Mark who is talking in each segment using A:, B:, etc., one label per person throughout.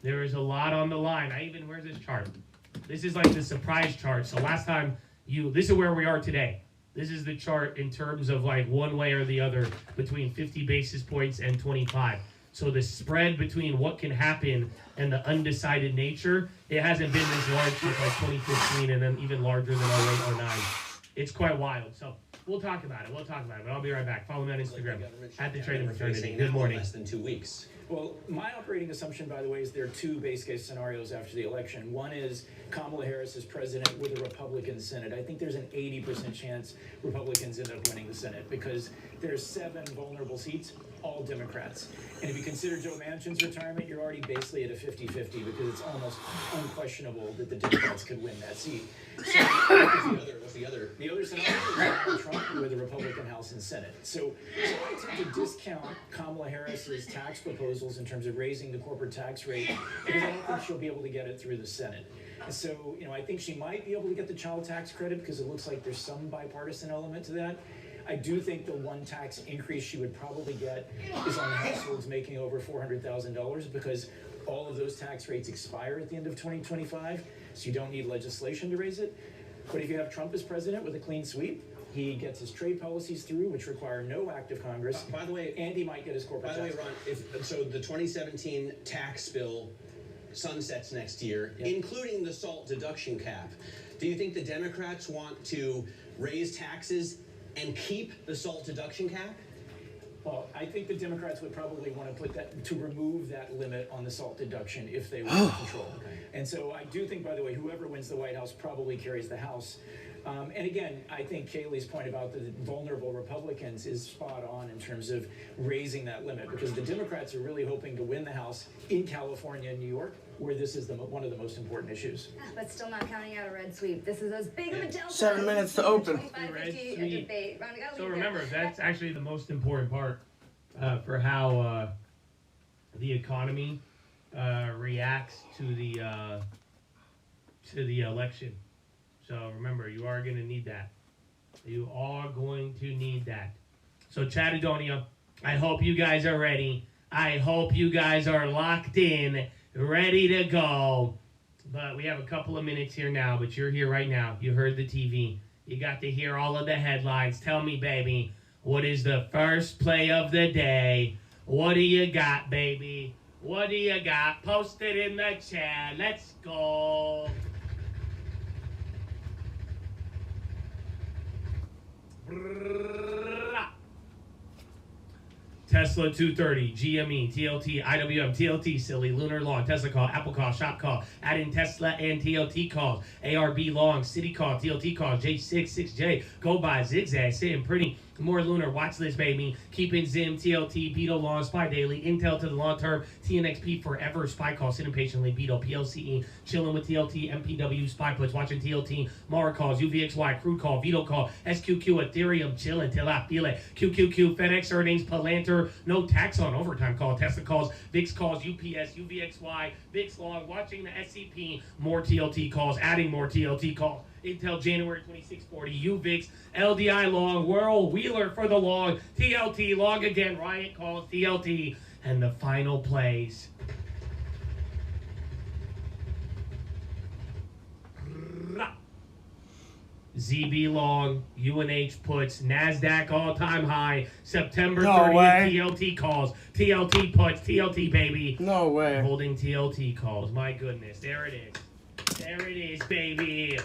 A: There is a lot on the line. Where's this chart? This is like the surprise chart. So last time this is where we are today. This is the chart in terms of like one way or the other between 50 basis points and 25. So the spread between what can happen and the undecided nature, it hasn't been this large since like 2015 and then even larger than 08, 09. It's quite wild. So we'll talk about it. But I'll be right back. Follow me on Instagram at the Trading Fraternity. Good morning.
B: Less than 2 weeks.
C: Well, my operating assumption, by the way, is there are two base case scenarios after the election. One is Kamala Harris is president with a Republican Senate. I think there's an 80% chance Republicans end up winning the Senate because there's 7 vulnerable seats, all Democrats. And if you consider Joe Manchin's retirement, you're already basically at a 50-50 because it's almost unquestionable that the Democrats could win that seat. So,
B: what's the other?
C: The other scenario is Donald Trump with a Republican House and Senate. So I tend to discount Kamala Harris's tax proposals in terms of raising the corporate tax rate because I don't think she'll be able to get it through the Senate. So, I think she might be able to get the child tax credit because it looks like there's some bipartisan element to that. I do think the one tax increase she would probably get is on households making over $400,000 because all of those tax rates expire at the end of 2025, so you don't need legislation to raise it. But if you have Trump as president with a clean sweep, he gets his trade policies through, which require no act of Congress.
B: By the way,
C: and he might get his corporate tax.
B: Ron, so the 2017 tax bill sunsets next year,
C: Yep.
B: including the SALT deduction cap. Do you think the Democrats want to raise taxes and keep the SALT deduction cap?
C: Well, I think the Democrats would probably want to remove that limit on the SALT deduction if they were in control. And so I do think, by the way, whoever wins the White House probably carries the House. And again, I think Kaylee's point about the vulnerable Republicans is spot on in terms of raising that limit because the Democrats are really hoping to win the House in California and New York, where this is one of the most important issues.
D: But still not counting out a red sweep. This is as big of a delta.
E: 7 minutes to open.
D: 25-50 a debate. Ron, we gotta
A: So
D: leave
A: remember,
D: there.
A: that's actually the most important part for how the economy reacts to the election. So remember, you are going to need that. You are going to need that. So Chattadonia, I hope you guys are ready. I hope you guys are locked in, ready to go. But we have a couple of minutes here now, but you're here right now. You heard the TV. You got to hear all of the headlines. Tell me, baby, what is the first play of the day? What do you got, baby? What do you got? Post it in the chat. Let's go. Tesla 230, GME, TLT, IWM, TLT, silly, lunar long, Tesla call, Apple call, shop call, add in Tesla and TLT calls, ARB long, city call, TLT call, J66J, go by, zigzag, sitting pretty, more lunar, watch this baby, keeping Zim, TLT, Beetle long, Spy daily, Intel to the long term, TNXP forever, Spy call, sitting patiently, Beetle, PLCE, chilling with TLT, MPW, Spy puts, watching TLT, Mara calls, UVXY, crude call, Vito call, SQQ, Ethereum, chilling till I feel it, QQQ, FedEx earnings, Palantir, no tax on overtime call, Tesla calls, VIX calls, UPS, UVXY, VIX long, watching the SCP, more TLT calls, adding more TLT calls, Intel January 2640, UVIX, LDI long, Whirl, Wheeler for the long, TLT long again, Riot calls, TLT, and the final plays. ZB long, UNH puts, NASDAQ all-time high, September 30th, TLT calls, TLT puts, TLT baby.
E: No way.
A: Holding TLT calls, my goodness, there it is. There it is, baby.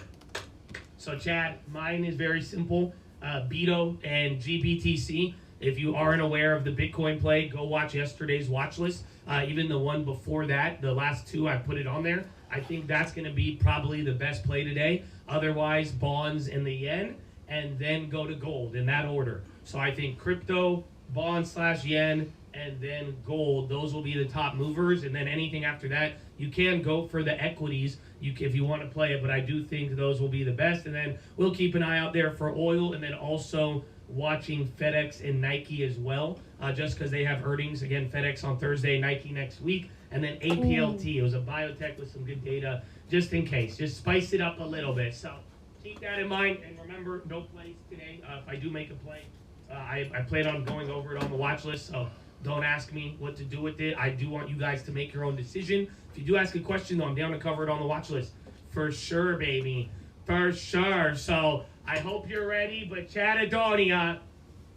A: So Chad, mine is very simple, Beto and GBTC. If you aren't aware of the Bitcoin play, go watch yesterday's watch list. Even the one before that, the last two, I put it on there. I think that's going to be probably the best play today. Otherwise, bonds and the yen, and then go to gold in that order. So I think crypto, bonds / yen, and then gold. Those will be the top movers. And then anything after that, you can go for the equities if you want to play it. But I do think those will be the best. And then we'll keep an eye out there for oil, and then also watching FedEx and Nike as well, just because they have earnings. Again, FedEx on Thursday, Nike next week. And then APLT, it was a biotech with some good data, just in case. Just spice it up a little bit. So keep that in mind. And remember, no plays today. If I do make a play, I plan on going over it on the watch list. So Don't ask me what to do with it. I do want you guys to make your own decision. If you do ask a question, though, I'm down to cover it on the watch list. For sure, baby. For sure. So I hope you're ready, but Chattadonia,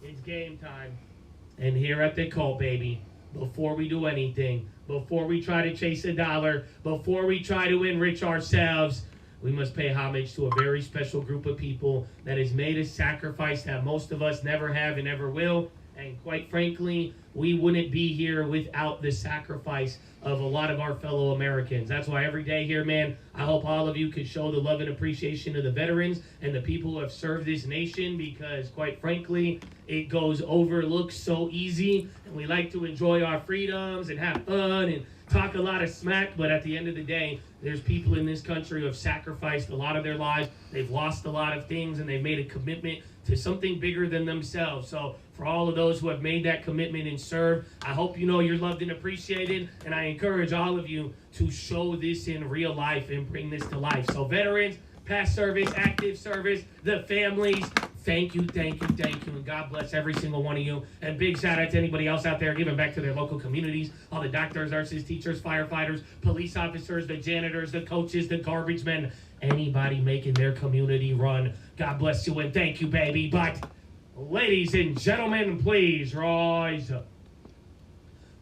A: it's game time. And here at the Cult, baby, before we do anything, before we try to chase a dollar, before we try to enrich ourselves, we must pay homage to a very special group of people that has made a sacrifice that most of us never have and never will. And quite frankly, we wouldn't be here without the sacrifice of a lot of our fellow Americans. That's why every day here, man, I hope all of you could show the love and appreciation to the veterans and the people who have served this nation, because quite frankly, it goes overlooked so easy, and we like to enjoy our freedoms and have fun and talk a lot of smack, but at the end of the day, there's people in this country who have sacrificed a lot of their lives. They've lost a lot of things, and they've made a commitment to something bigger than themselves. So for all of those who have made that commitment and served, I hope you know you're loved and appreciated, and I encourage all of you to show this in real life and bring this to life. So veterans, past service, active service, the families, thank you, and God bless every single one of you. And big shout out to anybody else out there giving back to their local communities, all the doctors, nurses, teachers, firefighters, police officers, the janitors, the coaches, the garbage men, anybody making their community run. God bless you and thank you, baby. But ladies and gentlemen, please rise up.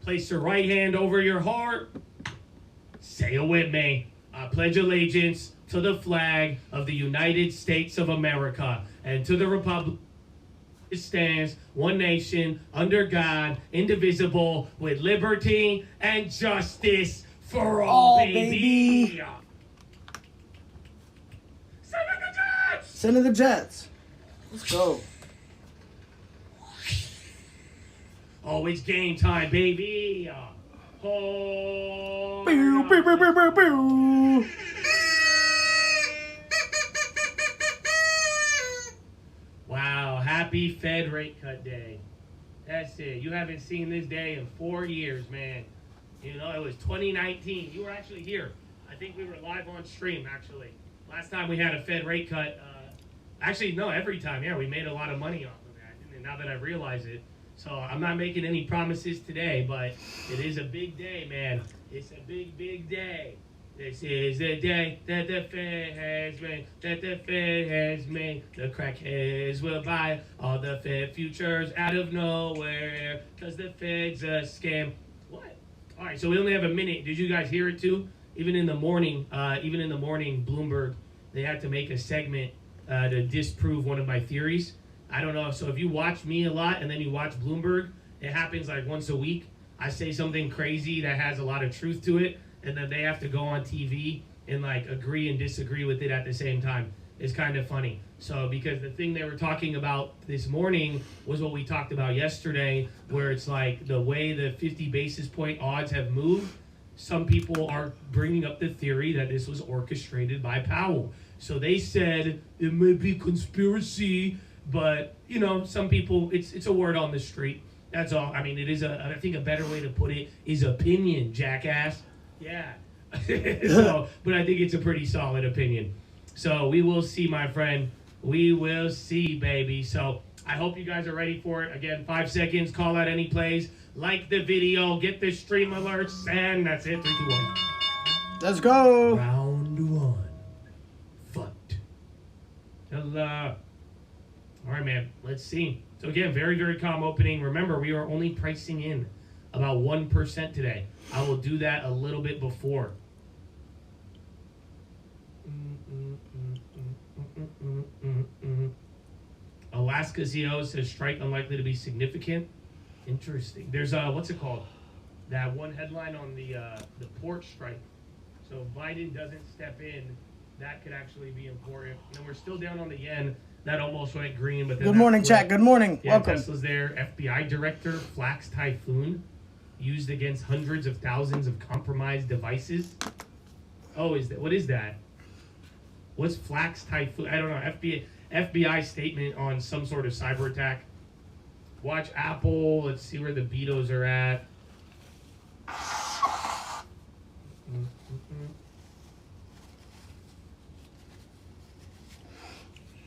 A: Place your right hand over your heart. Say it with me. I pledge allegiance to the flag of the United States of America and to the republic it stands, one nation, under God, indivisible, with liberty and justice for all, baby. Send in the Jets!
E: Send in the Jets. Let's go.
A: Oh, it's game time, baby. Oh,
E: Pew, pew, pew, pew, pew, pew.
A: Wow, happy Fed rate cut day. That's it. You haven't seen this day in 4 years, man. You know, it was 2019. You were actually here. I think we were live on stream, actually. Last time we had a Fed rate cut, actually, no, every time, yeah, we made a lot of money off of that. And now that I realize it, so I'm not making any promises today, but it is a big day, man. It's a big, big day. This is the day that the Fed has made, The crackheads will buy all the Fed futures out of nowhere, because the Fed's a scam. What? All right, so we only have a minute. Did you guys hear it too? Even in the morning, Bloomberg, they had to make a segment to disprove one of my theories. I don't know. So if you watch me a lot and then you watch Bloomberg, it happens like once a week. I say something crazy that has a lot of truth to it, and then they have to go on TV and like agree and disagree with it at the same time. It's kind of funny. So because the thing they were talking about this morning was what we talked about yesterday, where it's like the way the 50 basis point odds have moved, some people are bringing up the theory that this was orchestrated by Powell. So they said it may be conspiracy, but you know, some people, it's a word on the street. That's all. I mean, it is I think a better way to put it is opinion, jackass. Yeah. So, but I think it's a pretty solid opinion. So we will see, my friend. We will see, baby. So I hope you guys are ready for it. Again, 5 seconds. Call out any plays. Like the video. Get the stream alerts. And that's it. 3, 2, 1.
E: Let's go.
A: Round 1. Fight. Hello. All right, man. Let's see. So again, very, very calm opening. Remember, we are only pricing in about 1% today. I will do that a little bit before. Alaska CO says strike unlikely to be significant. Interesting. There's what's it called? That one headline on the port strike. So if Biden doesn't step in, that could actually be important. And we're still down on the yen. That almost went green, but then
E: Good morning,
A: flipped.
E: chat. Good morning.
A: Yeah,
E: Welcome.
A: Tesla's there. FBI director Flax Typhoon used against hundreds of thousands of compromised devices. Oh, what is that? What's Flax Typhoon? I don't know. FBI statement on some sort of cyber attack. Watch Apple. Let's see where the Betos are at.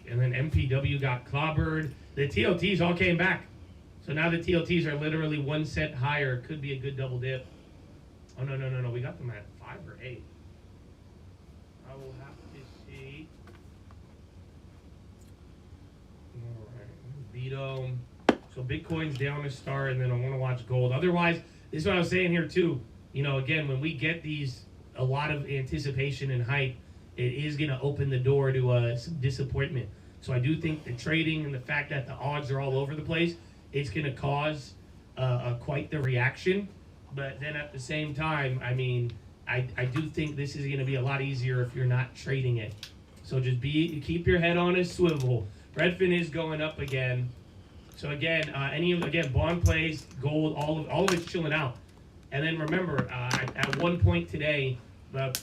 A: And then MPW got clobbered. The TOTs all came back. So now the TLTs are literally 1 cent higher. Could be a good double dip. Oh, no. We got them at 5 or 8. I will have to see. All right. Vito. So Bitcoin's down to start, and then I want to watch gold. Otherwise, this is what I was saying here too. You know, again, when we get a lot of anticipation and hype, it is going to open the door to some disappointment. So I do think the trading and the fact that the odds are all over the place, it's going to cause quite the reaction. But then at the same time, I mean, I do think this is going to be a lot easier if you're not trading it. So just keep your head on a swivel. Redfin is going up again. So again, bond plays, gold, all of it's chilling out. And then remember, at one point today,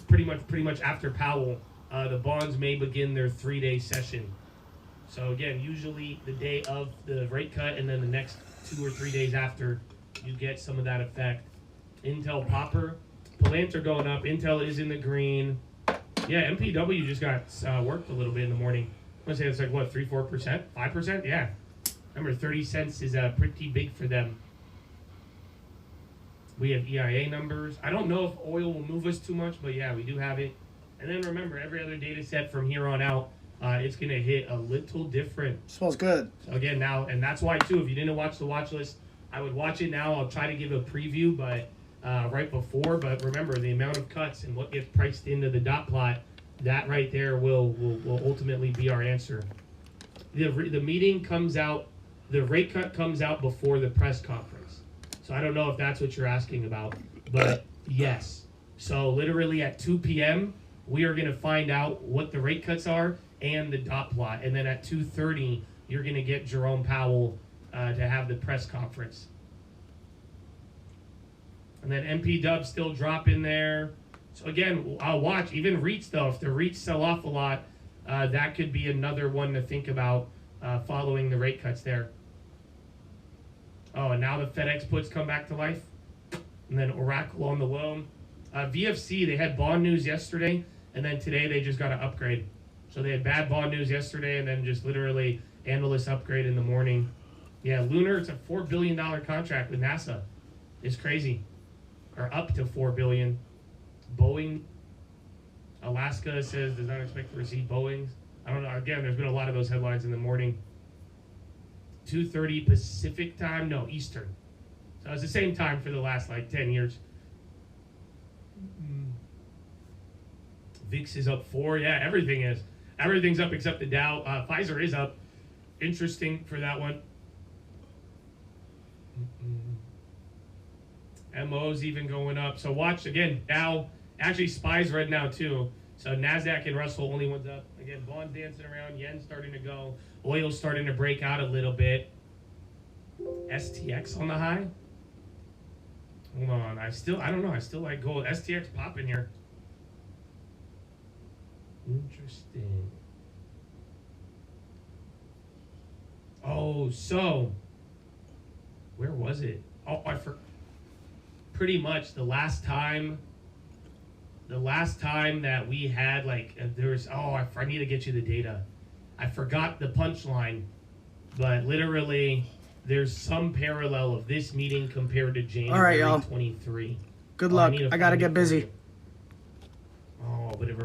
A: pretty much after Powell, the bonds may begin their 3-day session. So again, usually the day of the rate cut, and then the next 2 or 3 days after, you get some of that effect. Intel popper, Palantir going up. Intel is in the green. Yeah, MPW just got worked a little bit in the morning. I'm gonna say it's like what, 3-4%, 5%? Yeah. Remember, 30 cents is pretty big for them. We have EIA numbers. I don't know if oil will move us too much, but yeah, we do have it. And then remember, every other data set from here on out, it's going to hit a little different.
E: Smells good.
A: So again, now, and that's why, too, if you didn't watch the watch list, I would watch it now. I'll try to give a preview, but right before. But remember, the amount of cuts and what gets priced into the dot plot, that right there will ultimately be our answer. The meeting comes out, the rate cut comes out before the press conference. So I don't know if that's what you're asking about, but yes. So literally at 2 p.m., we are going to find out what the rate cuts are and the dot plot. And then at 2:30, you're going to get Jerome Powell to have the press conference. And then MP Dub still dropping there. So again, I'll watch. Even REITs, though, if the REITs sell off a lot, that could be another one to think about following the rate cuts there. Oh, and now the FedEx puts come back to life. And then Oracle on the loan. VFC, they had bond news yesterday, and then today they just got an upgrade. So they had bad bond news yesterday, and then just literally analyst upgrade in the morning. Yeah, Lunar, it's a $4 billion contract with NASA. It's crazy. Or up to $4 billion. Boeing, Alaska says does not expect to receive Boeings. I don't know. Again, there's been a lot of those headlines in the morning. 2:30 Pacific time? No, Eastern. So it's the same time for the last, 10 years. VIX is up 4. Yeah, everything is. Everything's up except the Dow. Pfizer is up. Interesting for that one. MO's even going up. So watch, again, Dow. Actually, SPY's red now, too. So NASDAQ and Russell, only one's up. Again, bonds dancing around. Yen's starting to go. Oil's starting to break out a little bit. STX on the high. Hold on. I don't know. I still like gold. STX popping here. Interesting. Oh, so where was it? Oh, pretty much the last time that we had I need to get you the data. I forgot the punchline, but literally there's some parallel of this meeting compared to January 23.
E: Good luck. I gotta get busy.
A: Oh, but it